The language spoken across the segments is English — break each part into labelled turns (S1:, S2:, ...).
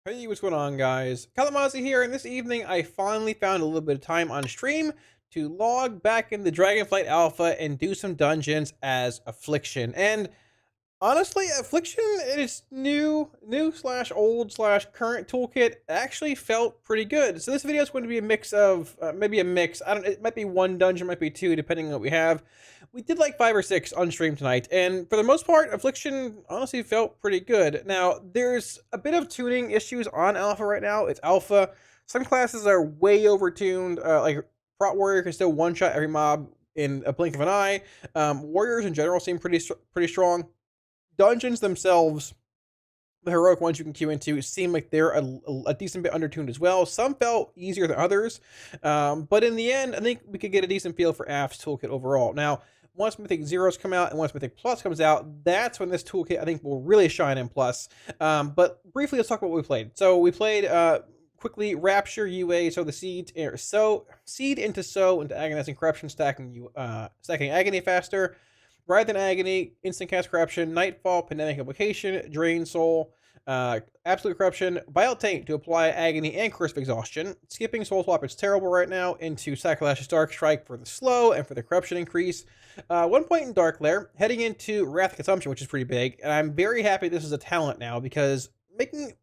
S1: Hey, what's going on, guys? Kalamazi here, and this evening I finally found a little bit of time on stream to log back in the Dragonflight Alpha and do some dungeons as Affliction. And honestly, Affliction in its new slash old slash current toolkit actually felt pretty good. So this video is going to be a mix of maybe a mix. I don't. It might be one dungeon, might be two, depending on what we have. We did like 5 or 6 on stream tonight, and for the most part, Affliction honestly felt pretty good. Now there's a bit of tuning issues on Alpha right now. It's Alpha. Some classes are way overtuned. Like Prot Warrior can still one shot every mob in a blink of an eye. Warriors in general seem pretty strong. Dungeons themselves, the heroic ones you can queue into, seem like they're a decent bit undertuned as well. Some felt easier than others, but in the end, I think we could get a decent feel for AF's toolkit overall. Now, once Mythic Zeros come out and once Mythic Plus comes out, that's when this toolkit I think will really shine in Plus. But briefly, let's talk about what we played. So we played quickly Rapture, UA, so the seed, seed into sow into agonizing corruption, stacking agony faster. Rather than Agony, Instant Cast Corruption, Nightfall, Pandemic Implication, Drain Soul, Absolute Corruption, Vile Taint to apply Agony and Curse of Exhaustion. Skipping Soul Swap is terrible right now into Sacrilegious Dark Strike for the slow and for the corruption increase. 1 point in Dark Lair, heading into Wrath Consumption, which is pretty big, and I'm very happy this is a talent now because making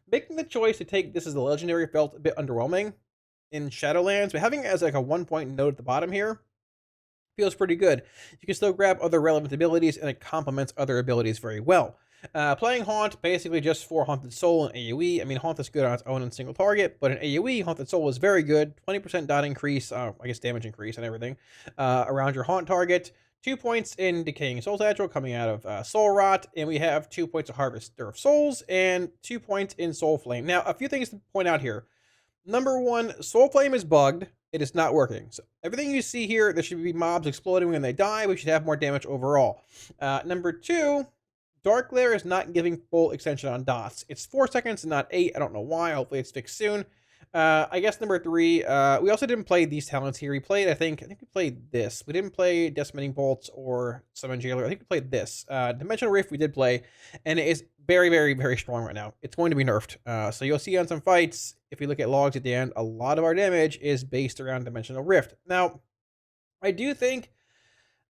S1: the choice to take this as a legendary felt a bit underwhelming in Shadowlands, but having it as like a 1 point node at the bottom here feels pretty good. You can still grab other relevant abilities, and it complements other abilities very well. Playing Haunt, basically just for Haunted Soul and AoE. I mean, Haunt is good on its own in single target, but in AoE, Haunted Soul is very good. 20% dot increase, I guess damage increase and everything, around your Haunt target. 2 points in Decaying Soul Satchel coming out of Soul Rot, and we have 2 points of Harvester of Souls, and 2 points in Soulflame. Now, a few things to point out here. Number one, Soulflame is bugged. It is not working. So everything you see here, there should be mobs exploding when they die. We should have more damage overall. Number two, Dark Lair is not giving full extension on dots. It's 4 seconds and not 8. I don't know why. Hopefully it's fixed soon. I guess number three, we also didn't play these talents here. We played, I think we played this. We didn't play Decimating Bolts or Summon Jailer. I think we played this. Dimensional Rift we did play, and it is very, very, very strong right now. It's going to be nerfed. So you'll see on some fights, if you look at logs at the end, a lot of our damage is based around Dimensional Rift. Now, I do think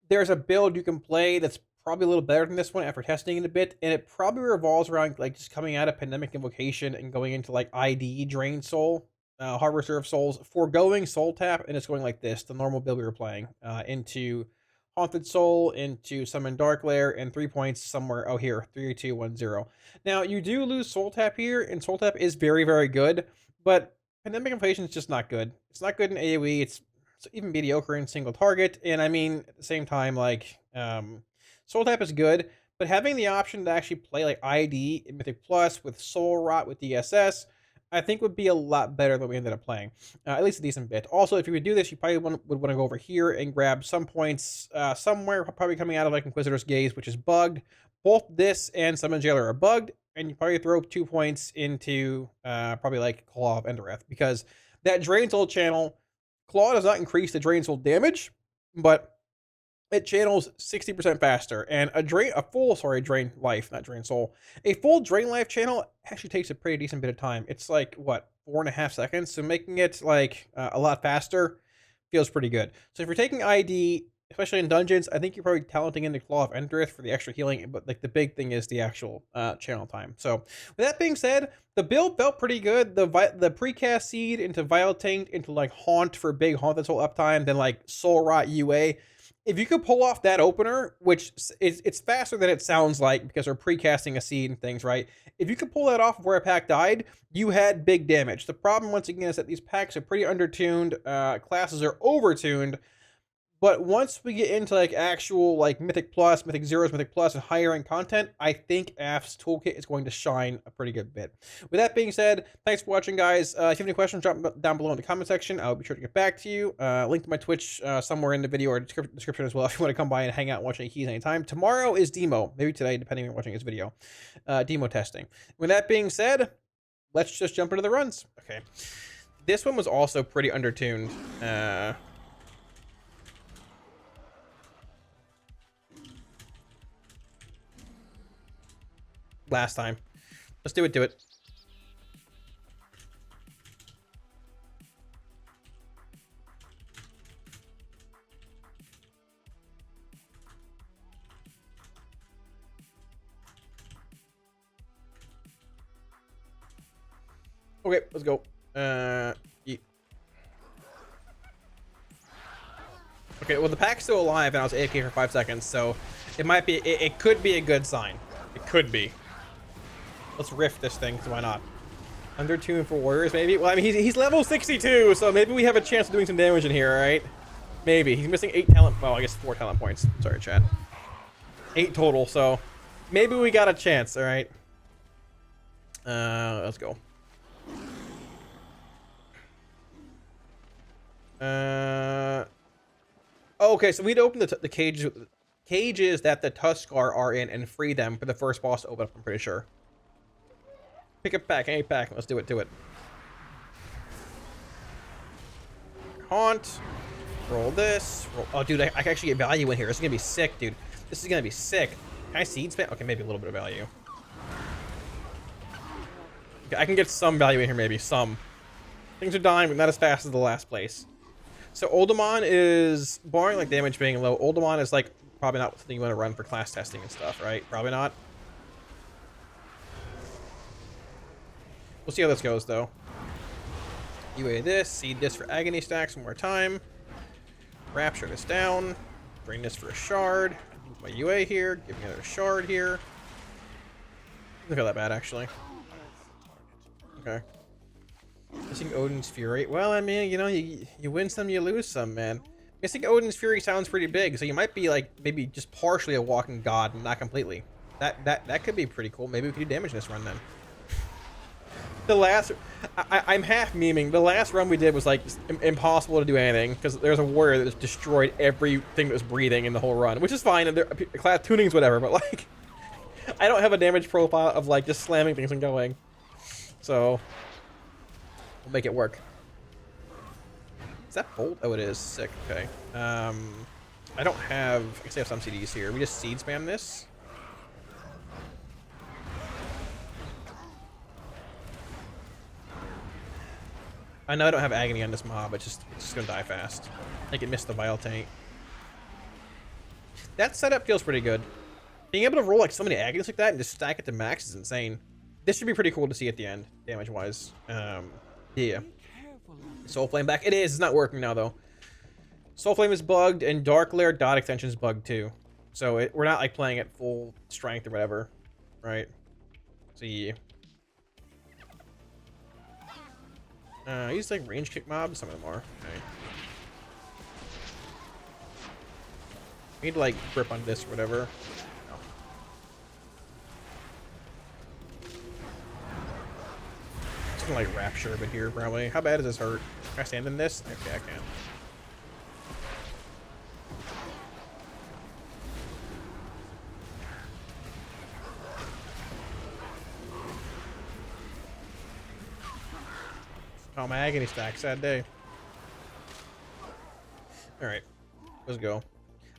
S1: there's a build you can play that's probably a little better than this one after testing it a bit, and it probably revolves around like just coming out of Pandemic Invocation and going into like ID Drain Soul, Harvester of Souls, foregoing Soul Tap, and it's going like this, the normal build we were playing, into Haunted Soul, into Summon Dark Lair, and 3 points somewhere. Oh, here, 3, 2, 1, 0. Now, you do lose Soul Tap here, and Soul Tap is very, very good, but Pandemic Invocation is just not good. It's not good in AoE, it's even mediocre in single target, and I mean, at the same time, like, Soul Tap is good, but having the option to actually play like ID in Mythic Plus with Soul Rot with DSS, I think would be a lot better than we ended up playing. At least a decent bit. Also, if you would do this, you probably would want to go over here and grab some points somewhere, probably coming out of like Inquisitor's Gaze, which is bugged. Both this and Summon Jailer are bugged, and you probably throw 2 points into probably like Claw of Endereth, because that Drain Soul channel, Claw does not increase the Drain Soul damage, but it channels 60% faster, and a full drain life, not drain soul. A full drain life channel actually takes a pretty decent bit of time. It's like what, 4.5 seconds. So making it like a lot faster feels pretty good. So if you're taking ID, especially in dungeons, I think you're probably talenting into Claw of Endereth for the extra healing. But like the big thing is the actual channel time. So with that being said, the build felt pretty good. The precast seed into Vile Taint into like Haunt for big Haunted Soul uptime, then like Soul Rot UA. If you could pull off that opener, which it's faster than it sounds like because we're precasting a seed and things, right? If you could pull that off where a pack died, you had big damage. The problem, once again, is that these packs are pretty undertuned. Classes are overtuned. But once we get into like actual like Mythic Plus, Mythic Zeros, Mythic Plus, and higher end content, I think AF's toolkit is going to shine a pretty good bit. With that being said, thanks for watching, guys. If you have any questions, drop down below in the comment section. I'll be sure to get back to you. Link to my Twitch somewhere in the video or description as well if you want to come by and hang out and watch any keys anytime. Tomorrow is demo, maybe today, depending on when you're watching this video. Demo testing. With that being said, let's just jump into the runs. Okay. This one was also pretty undertuned. Last time. Let's do it. Okay, let's go. Eat. Okay, well the pack's still alive and I was AFK for 5 seconds, so it might be, it could be a good sign. It could be. Let's riff this thing, because why not? Undertune for warriors, maybe? Well, I mean, he's level 62, so maybe we have a chance of doing some damage in here, alright? Maybe. He's missing 8 talent, well, I guess 4 talent points. Sorry, chat. 8 total, so maybe we got a chance, alright? Let's go. Okay, so we'd open the cages that the Tuskar are in and free them for the first boss to open up, I'm pretty sure. Pick a pack, any pack. Let's do it, Haunt. Roll this. Roll. Oh, dude, I can actually get value in here. This is going to be sick, dude. This is going to be sick. Can I seed spam? Okay, maybe a little bit of value. Okay, I can get some value in here, maybe. Some. Things are dying, but not as fast as the last place. So Oldemon is, barring like damage being low, Oldemon is like probably not something you want to run for class testing and stuff, right? Probably not. We'll see how this goes, though. UA this, seed this for agony stacks one more time. Rapture this down. Bring this for a shard. Move my UA here. Give me another shard here. Look at that bad, actually. Okay. Missing Odin's Fury. Well, I mean, you know, you win some, you lose some, man. Missing Odin's Fury sounds pretty big, so you might be like maybe just partially a walking god, and not completely. That could be pretty cool. Maybe we could do damage in this run then. The last, I'm half memeing. The last run we did was like impossible to do anything because there's a warrior that just destroyed everything that was breathing in the whole run, which is fine. And class tunings, whatever. But like, I don't have a damage profile of like just slamming things and going. So we'll make it work. Is that bolt? Oh, it is. Sick. Okay. I don't have. I guess I have some CDs here. We just seed spam this. I know I don't have agony on this mob, it's just gonna die fast. I think it missed the Vile Taint. That setup feels pretty good. Being able to roll like so many agonies like that and just stack it to max is insane. This should be pretty cool to see at the end, damage-wise. Yeah. Soulflame back. It is. It's not working now, though. Soulflame is bugged, and Dark Lair dot extension is bugged, too. So we're not like playing at full strength or whatever. Right? So, yeah. I use like range kick mobs, some of them are. Okay. I need to like grip on this or whatever. No. Just gonna like rapture a bit here probably. How bad does this hurt? Can I stand in this? Okay, I can. Oh, my agony stack. Sad day. Alright. Let's go.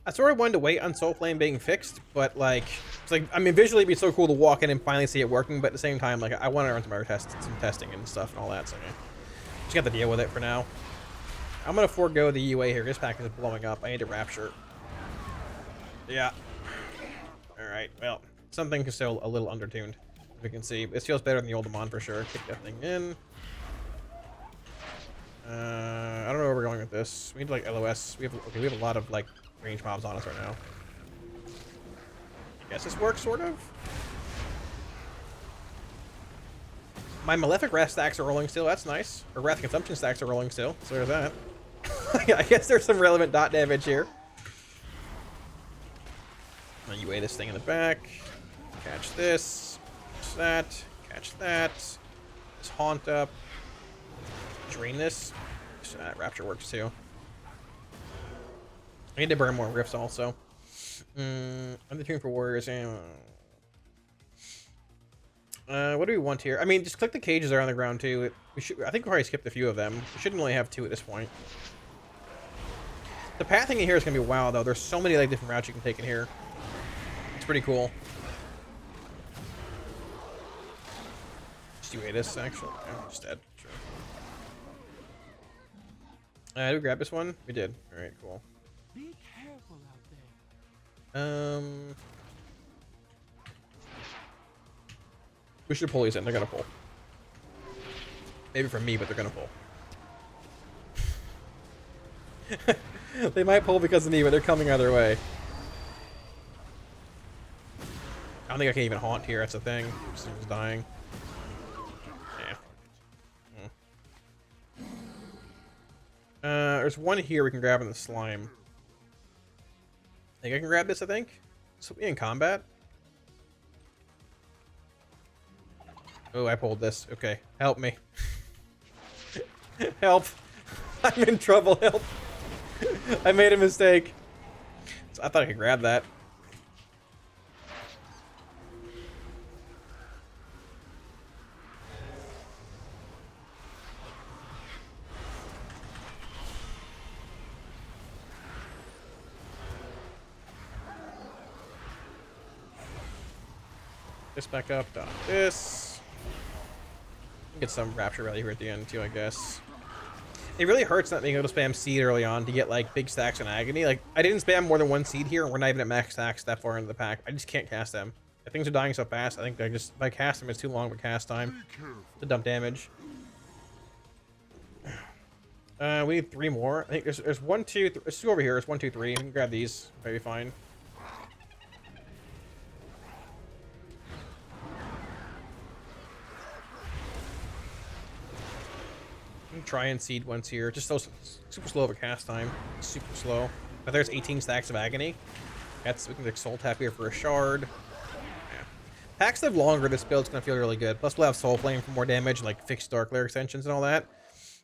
S1: I sort of wanted to wait on Soulflame being fixed, but like, it's like, I mean, visually it'd be so cool to walk in and finally see it working, but at the same time, like, I want to run some other tests, some testing and stuff and all that, so yeah. Just got to deal with it for now. I'm going to forego the UA here. This pack is blowing up. I need to rapture. Yeah. Alright, well, something is still a little undertuned, as we can see. This feels better than the Oldemon for sure. Kick that thing in. I don't know where we're going with this. We need like LOS. We have a lot of like range mobs on us right now. I guess this works sort of. My Malefic Wrath stacks are rolling still. That's nice. Or Wrath Consumption stacks are rolling still. So there's that. I guess there's some relevant dot damage here. Now you weigh this thing in the back. Catch this. Catch that. Catch that. Just haunt up. Drain this. That rapture works too. I need to burn more rifts also. Undertune for warriors. What do we want here? I mean, just click the cages that are on the ground too. We should. I think we probably skipped a few of them. We shouldn't only have 2 at this point. The pathing in here is gonna be wow though. There's so many like different routes you can take in here. It's pretty cool. Just you hate this actually. Oh, just dead. Sure. Did we grab this one? We did. All right, cool. Be careful out there. We should pull these in. They're gonna pull. Maybe for me, but they're gonna pull. They might pull because of me, but they're coming either way. I don't think I can even haunt here. That's the thing. Someone's dying. Yeah. There's one here we can grab in the slime. I think I can grab this, I think. So we in combat. Oh, I pulled this. Okay. Help me. Help. I'm in trouble. Help. I made a mistake. So I thought I could grab that. This back up, done this. Get some rapture value here at the end too, I guess. It really hurts not being able to spam seed early on to get like big stacks on agony. Like I didn't spam more than one seed here, and we're not even at max stacks that far into the pack. I just can't cast them. If things are dying so fast, I think if I cast them, it's too long of a cast time to dump damage. We need 3 more. I think there's 1, 2, there's 2 over here. There's 1, 2, 3. We can grab these. Maybe fine. Try and seed once here. Just so super slow of a cast time. Super slow. But there's 18 stacks of agony. We can soul tap here for a shard. Yeah. Packs live longer. This build's gonna feel really good. Plus we'll have Soulflame for more damage, like fixed Dark Lair extensions and all that.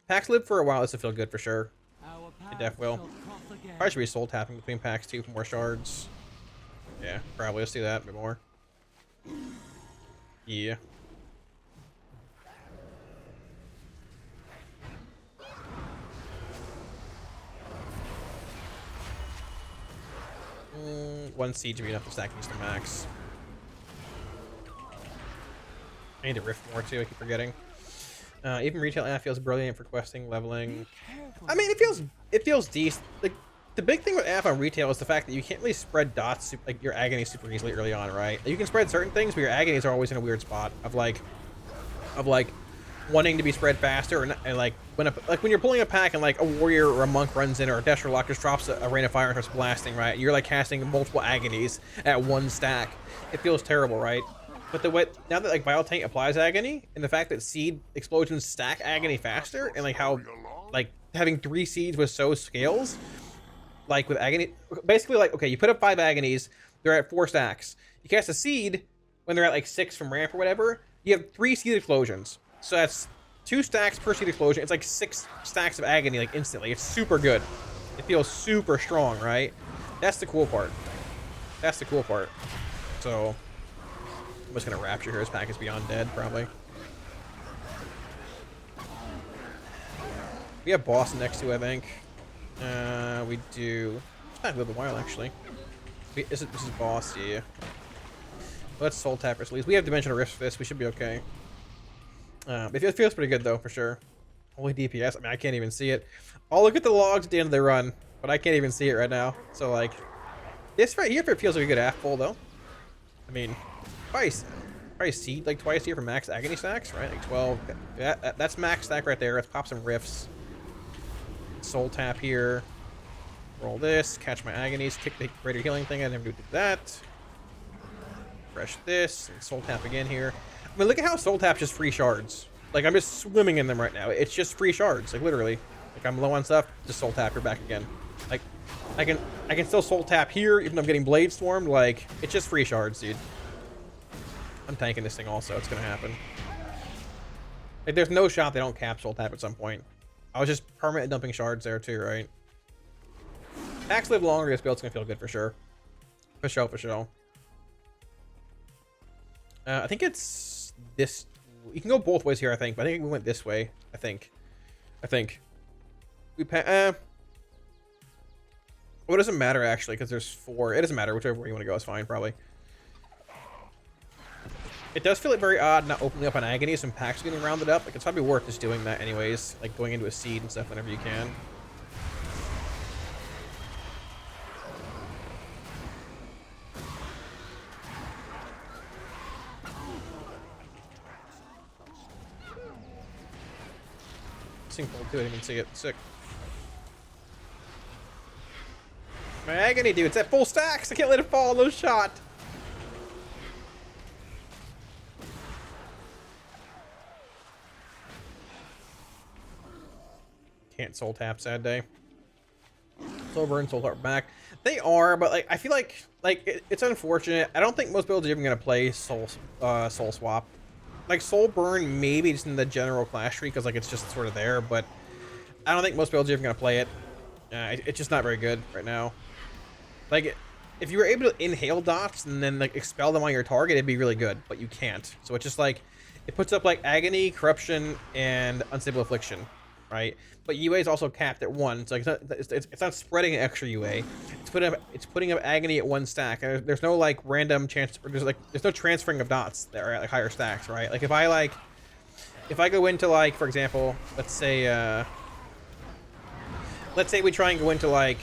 S1: Packs live for a while. This will feel good for sure. It def will. Probably should be soul tapping between packs too for more shards. Yeah, probably. Let's do that a bit more. Yeah. One seed to be enough to stack these to max. I need to rift more too, I keep forgetting. Even retail app feels brilliant for questing, leveling. I mean, it feels decent. Like the big thing with app on retail is the fact that you can't really spread dots like your agony super easily early on, right? You can spread certain things, but your agonies are always in a weird spot of like wanting to be spread faster, and like when you're pulling a pack and like a warrior or a monk runs in, or a Destro Lock just drops a rain of fire and starts blasting, right? You're like casting multiple agonies at one stack. It feels terrible, right? But the way now that like Biotank applies agony, and the fact that seed explosions stack agony faster, and like how like having 3 seeds with so scales, like with agony, basically like okay, you put up 5 agonies, they're at 4 stacks. You cast a seed when they're at like 6 from ramp or whatever. You have 3 seed explosions. So that's 2 stacks per seed explosion. It's like 6 stacks of agony, like instantly. It's super good. It feels super strong, right? That's the cool part. That's the cool part. So I'm just gonna rapture here. His pack is beyond dead, probably. We have boss next to, I think. We do. It's not a little while actually. This is boss, yeah. Let's soul tap at least. We have dimensional rift for this. We should be okay. It feels pretty good though, for sure. Holy DPS. I mean, I can't even see it. I'll look at the logs at the end of the run, but I can't even see it right now. So like, this right here feels like a good half pull though. I mean, probably seed like twice here for max agony stacks, right? Like 12. That's max stack right there. Let's pop some rifts. Soul tap here. Roll this. Catch my agonies. Kick the greater healing thing. I never do that. Fresh this. And soul tap again here. I mean, look at how soul tap just free shards. Like, I'm just swimming in them right now. It's just free shards, like literally. Like, I'm low on stuff, just soul tap, you're back again. Like, I can still soul tap here, even though I'm getting blade stormed. Like, it's just free shards, dude. I'm tanking this thing also. It's gonna happen. Like, there's no shot they don't cap soul tap at some point. I was just permanent dumping shards there too, right? Packs live longer. This build's gonna feel good for sure. For sure, for sure. I think it's this. You can go both ways here, I think. But I think we went this way. I think. We well, it doesn't matter actually, because there's 4. It doesn't matter. Whichever way you want to go is fine, probably. It does feel like very odd not opening up on agonies and packs getting rounded up. Like, it's probably worth just doing that anyways. Like, going into a seed and stuff whenever you can. missing pull too. I didn't even see it. Sick. My agony, dude. It's at full stacks. I can't let it fall. No shot. Can't soul tap. Sad day. Soul burn, soul tap back. They are, but like I feel like it's unfortunate. I don't think most builds are even gonna play soul swap. Like soul burn, maybe just in the general clash tree because like it's just sort of there, but I don't think most builds are even gonna play it. It's just not very good right now. Like, if you were able to inhale dots and then like expel them on your target, it'd be really good, but you can't. So it's just like, it puts up like agony, corruption, and unstable affliction, right? But UA is also capped at 1, so like it's not spreading an extra UA. It's putting up agony at 1 stack. There's no like random chance, or there's no transferring of dots that are at like higher stacks, right? Like if I go into like, for example, let's say we try and go into like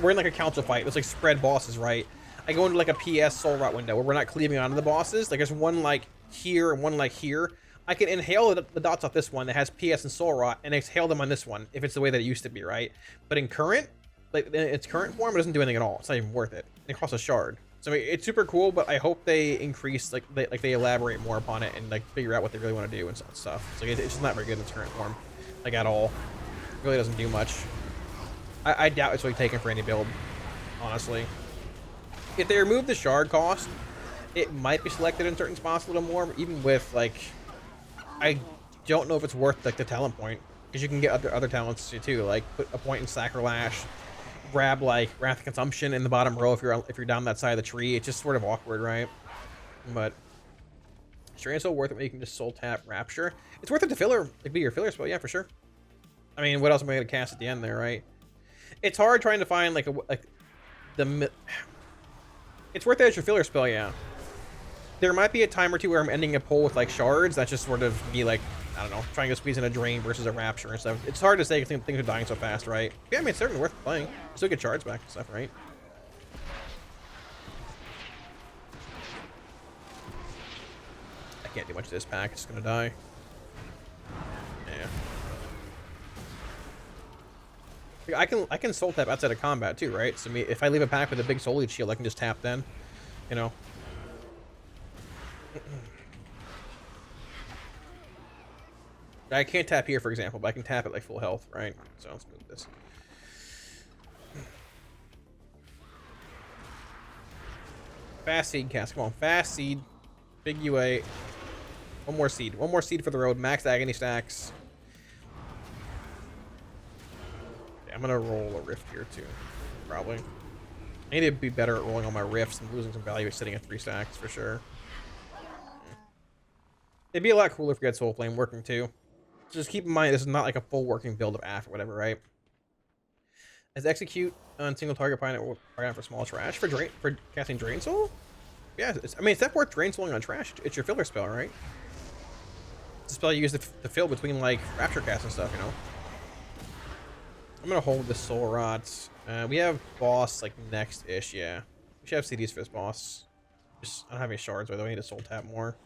S1: we're in like a council fight. It's like spread bosses, right? I go into like a PS soul rot window where we're not cleaving onto the bosses. Like there's one like here and one like here. I can inhale the dots off this one that has PS and soul rot and exhale them on this one if it's the way that it used to be, right? But in current, like in its current form, it doesn't do anything at all. It's not even worth it. It costs a shard. So I mean, it's super cool, but I hope they increase they elaborate more upon it and like figure out what they really want to do and stuff. So it's just not very good in its current form, like at all. It really doesn't do much. I doubt it's really taken for any build, honestly. If they remove the shard cost, it might be selected in certain spots a little more, even with, like, I don't know if it's worth, like, the talent point, because you can get other talents, too, like, put a point in Sacrilege, grab, like, Wrath of Consumption in the bottom row if you're down that side of the tree. It's just sort of awkward, right? But Strain Soul worth it when you can just soul tap Rapture. It's worth it to filler, like, be your filler spell, yeah, for sure. I mean, what else am I going to cast at the end there, right? It's hard trying to find it's worth it as your filler spell, yeah. There might be a time or two where I'm ending a pull with like shards. That's just sort of me like, I don't know, trying to squeeze in a drain versus a rapture and stuff. It's hard to say because things are dying so fast, right? Yeah, I mean, it's certainly worth playing. Still get shards back and stuff, right? I can't do much of this pack. It's gonna die. Yeah. I can soul tap outside of combat too, right? So if I leave a pack with a big soul lead shield, I can just tap then, you know. I can't tap here, for example, but I can tap at like full health, right? So let's move this. Fast seed cast, come on, fast seed, big UA. One more seed for the road. Max agony stacks. I'm gonna roll a rift here too, probably. I need to be better at rolling all my rifts and losing some value sitting at 3 stacks for sure. It'd be a lot cooler if we had Soulflame working too. Just keep in mind this is not like a full working build of AF or whatever, right? As execute on single target pilot for small trash for casting Drain Soul. Yeah, I mean it's that worth Drain Souling on trash. It's your filler spell, right? It's a spell you use to fill between like Rapture casts and stuff, you know. I'm gonna hold the Soul Rots. We have boss like next-ish, yeah. We should have CDs for this boss. Just I don't have any shards, but I need to soul tap more.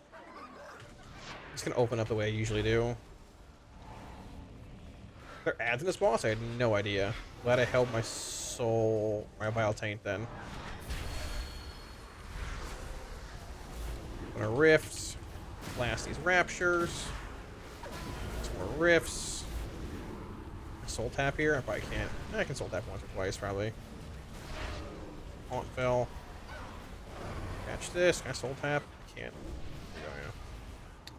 S1: It's gonna open up the way I usually do. Are there ads in this boss? I had no idea. Glad I held my soul, my Vile Taint then. I'm gonna rift, blast these raptures. Some more rifts. Soul tap here? I probably can't. I can soul tap once or twice, probably. Haunt fell. Catch this. Can I soul tap? I can't. Oh, yeah.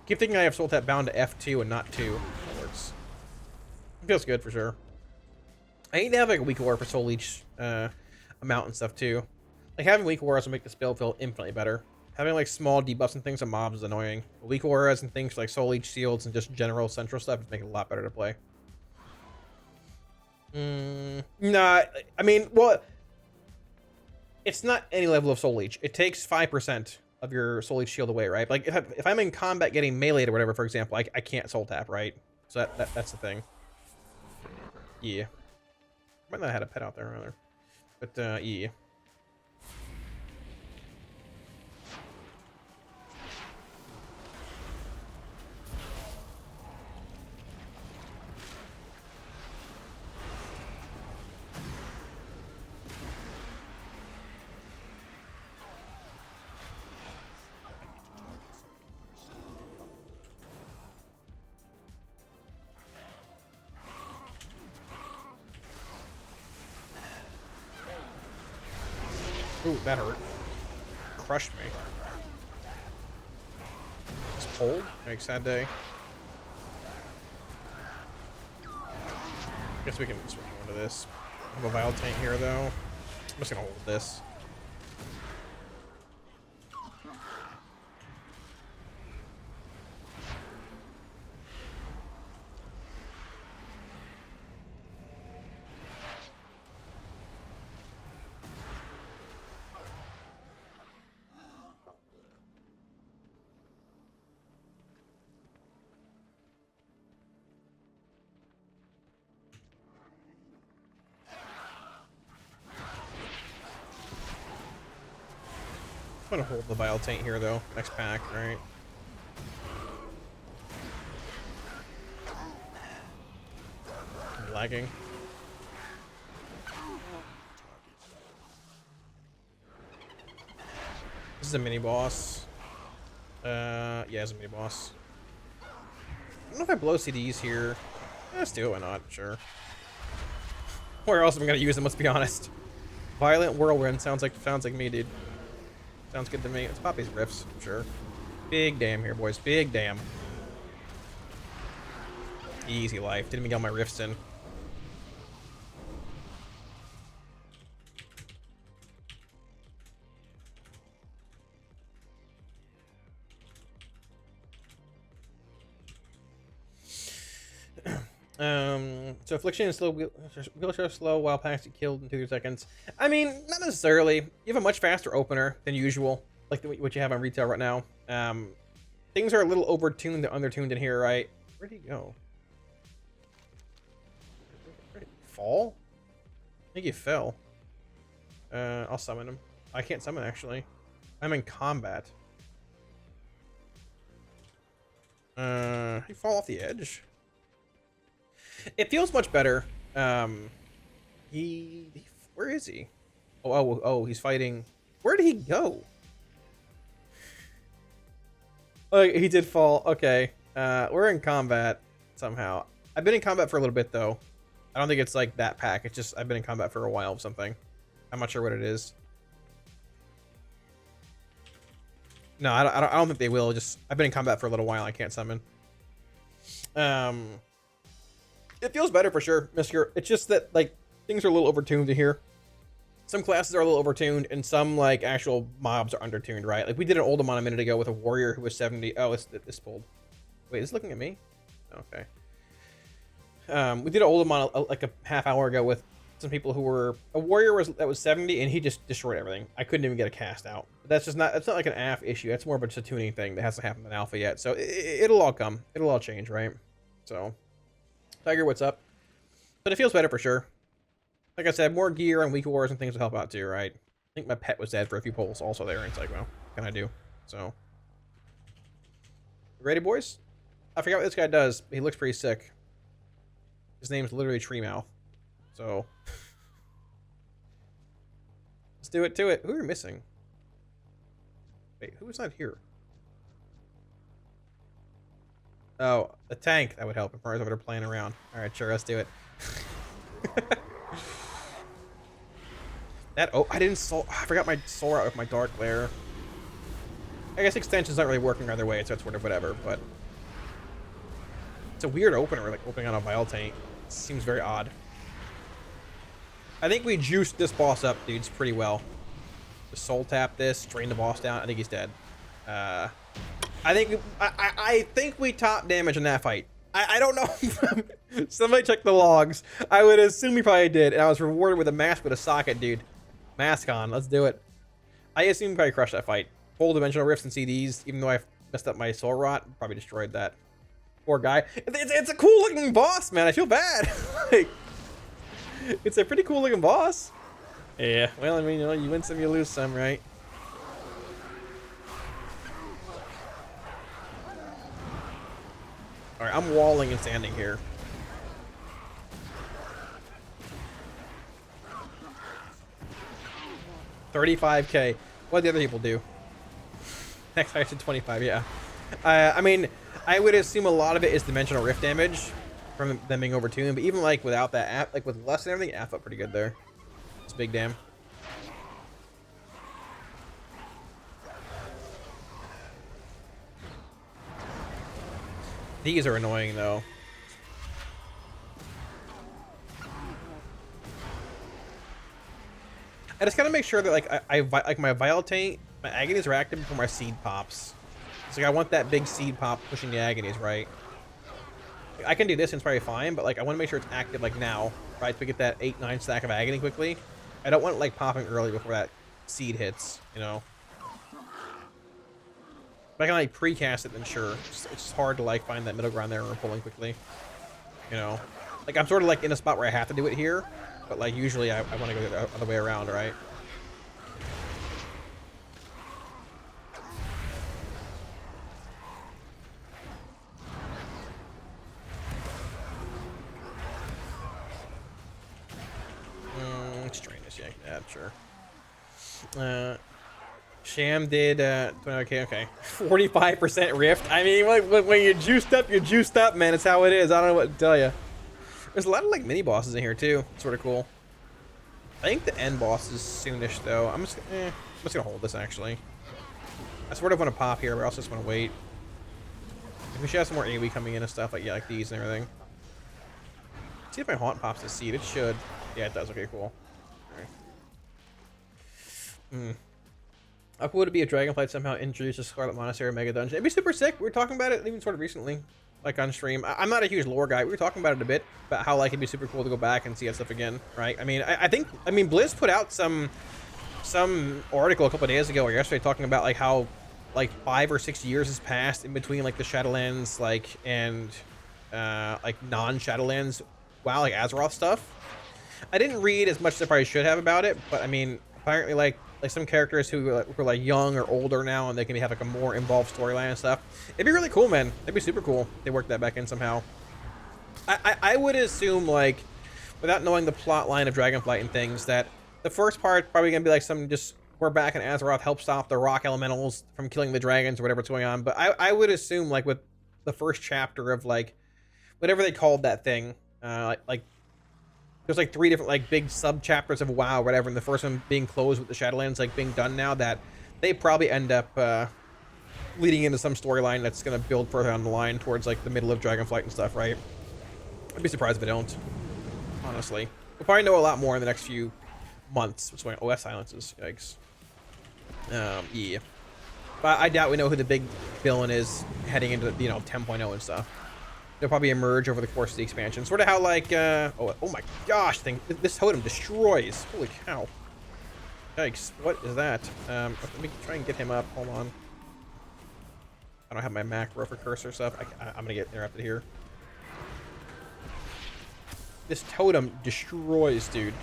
S1: Keep thinking I have soul tap bound to F2 and not 2. That works. It feels good for sure. I need to have like a weak aura for soul leech amount and stuff too. Like having weak auras will make the spell feel infinitely better. Having like small debuffs and things on mobs is annoying. Weak auras and things like soul leech shields and just general central stuff make it a lot better to play. Nah, I mean, well, it's not any level of Soul Leech. It takes 5% of your Soul Leech shield away, right? Like, if I'm in combat getting meleeed or whatever, for example, I can't Soul Tap, right? So that's the thing. Yeah. Might not have had a pet out there earlier. But, yeah. Ooh, that hurt. Crushed me. It's cold. Makes that day. Guess we can switch into this. I have a Vile Taint here, though. I'm just gonna hold this. I'm gonna hold the Vile Taint here, though. Next pack, right? I'm lagging. This is a mini boss. Yeah, it's a mini boss. I don't know if I blow CDs here. Let's do it. Why not? Sure. Where else am I gonna use them? Let's be honest. Violent Whirlwind sounds like me, dude. Sounds good to me. Let's pop these riffs, sure. Big damn here, boys. Big damn. Easy life. Didn't even get all my riffs in. So Affliction is slow, wheelchair slow while packs get killed in 2 seconds. I mean, not necessarily. You have a much faster opener than usual, like what you have on retail right now. Things are a little overtuned and undertuned in here, right? Where'd he go? Where'd he fall? I think he fell. I'll summon him. I can't summon, actually. I'm in combat. He fall off the edge? It feels much better. Where is he? Oh, he's fighting. Where did he go? Oh, he did fall. Okay. We're in combat somehow. I've been in combat for a little bit, though. I don't think it's like that pack. It's just I've been in combat for a while of something. I'm not sure what it is. No, I don't think they will. Just I've been in combat for a little while. I can't summon. It feels better for sure, Mister. It's just that like things are a little overtuned to here. Some classes are a little overtuned, and some like actual mobs are undertuned, right? Like we did an Oldemon a minute ago with a warrior who was 70. Oh, it's pulled. Wait, is it looking at me? Okay. We did an Oldemon like a half hour ago with some people who were a warrior that was 70, and he just destroyed everything. I couldn't even get a cast out. But that's not like an AF issue. That's more of a tuning thing that hasn't happened in alpha yet. So it'll all come. It'll all change, right? So. Tiger, what's up? But it feels better for sure. Like I said, more gear and weak wars and things will help out too, right? I think my pet was dead for a few pulls also there, and it's like, well, what can I do? So. Ready, boys? I forgot what this guy does, but he looks pretty sick. His name's literally Treemouth. So. Let's do it to it. Who are we missing? Wait, who's not here? Oh, a tank. That would help if Mars over there playing around. Alright, sure, let's do it. I forgot my soul out with my dark glare. I guess extension's not really working either way, so it's sort of whatever, but it's a weird opener, like opening on a Vile Taint. It seems very odd. I think we juiced this boss up, dudes, pretty well. Just soul tap this, drain the boss down. I think he's dead. I think we top damage in that fight. I don't know. Somebody check the logs. I would assume we probably did, and I was rewarded with a mask with a socket, dude. Mask on. Let's do it. I assume we probably crushed that fight. Full dimensional rifts and CDs, even though I messed up my soul rot, probably destroyed that. Poor guy. It's a cool looking boss, man. I feel bad. Like, it's a pretty cool looking boss. Yeah. Well, I mean, you know, you win some, you lose some, right? Alright, I'm walling and standing here. $35K. What did the other people do? Next I said 25, yeah. I mean, I would assume a lot of it is dimensional rift damage from them being overtuned, but even like without that app, like with less and everything, app up pretty good there. It's big damn. These are annoying though. I just gotta make sure that like my Vitality, my agonies are active before my seed pops. So like, I want that big seed pop pushing the agonies, right? Like, I can do this and it's probably fine, but like I want to make sure it's active like now, right? So we get that 8-9 stack of agony quickly. I don't want it like popping early before that seed hits, you know. If I can like precast it, then sure. It's just hard to like find that middle ground there and pulling quickly, you know. Like I'm sort of like in a spot where I have to do it here, but like usually I want to go the other way around, right? Let's train this, yeah, sure. Sham did okay. 45% rift. I mean, when you're juiced up, man. It's how it is. I don't know what to tell you. There's a lot of like mini bosses in here too. Sort of cool. I think the end boss is soonish though. I'm just gonna hold this actually. I sort of want to pop here, but I also just want to wait. We should have some more AoE coming in and stuff like like these and everything. Let's see if my haunt pops the seed. It should. Yeah, it does. Okay, cool. How cool would it be if Dragonflight somehow introduced a Scarlet Monastery Mega Dungeon? It'd be super sick. We were talking about it even sort of recently, like on stream. I'm not a huge lore guy. We were talking about it a bit, about how like it'd be super cool to go back and see that stuff again, right? I mean, I think Blizz put out some article a couple of days ago or yesterday talking about like how like 5 or 6 years has passed in between like the Shadowlands and like non-Shadowlands like Azeroth stuff. I didn't read as much as I probably should have about it, but I mean, apparently like some characters who were like young or older now, and they can have like a more involved storyline and stuff. It'd be really cool, man. It'd be super cool. They worked that back in somehow. I would assume, like, without knowing the plot line of Dragonflight and things, that the first part probably gonna be like some just we're back in Azeroth, help stop the rock elementals from killing the dragons or whatever's going on. But I would assume like with the first chapter of like whatever they called that thing, like there's like 3 different like big sub chapters of WoW or whatever, and the first one being closed with the Shadowlands like being done now, that they probably end up leading into some storyline that's gonna build further on the line towards like the middle of Dragonflight and stuff, right? I'd be surprised if they don't, honestly. We'll probably know a lot more in the next few months. What's going on? Oh, that silences. Yikes. Yeah. But I doubt we know who the big villain is heading into, 10.0 and stuff. They'll probably emerge over the course of the expansion. Sort of how like, oh my gosh, this totem destroys. Holy cow. Yikes, what is that? Let me try and get him up, hold on. I don't have my macro for cursor stuff. I'm gonna get interrupted here. This totem destroys, dude.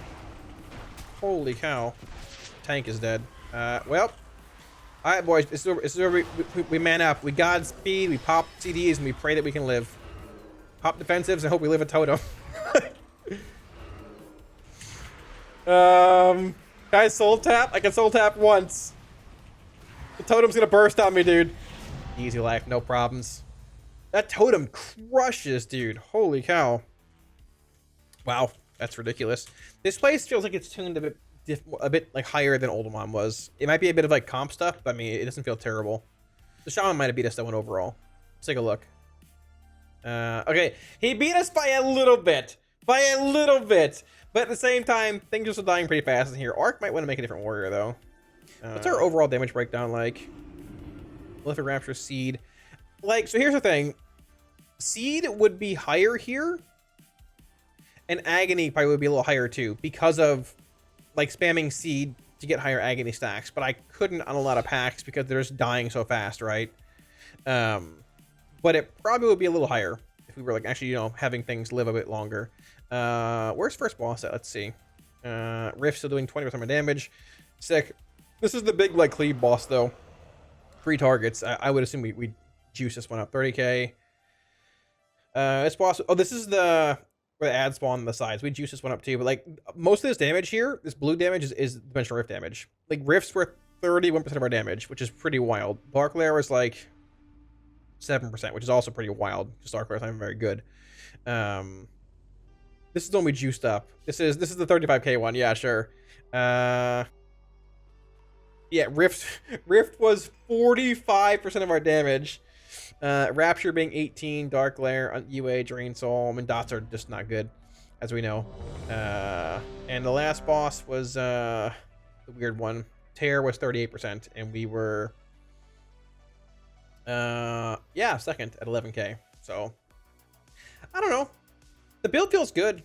S1: Holy cow. Tank is dead. Well. Alright, boys, this is where we man up. We Godspeed, we pop CDs, and we pray that we can live. Pop defensives and hope we live a totem. Guys, soul tap? I can soul tap once. The totem's gonna burst on me, dude. Easy life, no problems. That totem crushes, dude. Holy cow. Wow, that's ridiculous. This place feels like it's tuned a bit like higher than Oldemon was. It might be a bit of like comp stuff, but I mean, it doesn't feel terrible. The Shaman might have beat us that one overall. Let's take a look. Okay, he beat us by a little bit. But at the same time, things are still dying pretty fast in here. Arc might want to make a different warrior, though. What's our overall damage breakdown like? Prolific Rapture, Seed. Like, so here's the thing. Seed would be higher here. And Agony probably would be a little higher, too. Because of, like, spamming Seed to get higher Agony stacks. But I couldn't on a lot of packs because they're just dying so fast, right? But it probably would be a little higher if we were like actually, having things live a bit longer. Where's first boss at? Let's see. Rift still doing 20% more damage. Sick. This is the big like cleave boss though. 3 targets. I would assume we juice this one up. 30k. This boss. Oh, this is where the ad spawn on the sides. We juice this one up too. But like most of this damage here, this blue damage is dimensional rift damage. Like rifts were 31% of our damage, which is pretty wild. Dark Lair was like 7%, which is also pretty wild. Just Dark Lair is not very good. This is the one we juiced up. This is the 35k one. Yeah, sure. Yeah, Rift was 45% of our damage. Rapture being 18, Dark Lair, UA, Drain Soul. I mean, dots are just not good, as we know. And the last boss was the weird one. Tear was 38%, and we were, yeah, second at 11k. So, I don't know. The build feels good.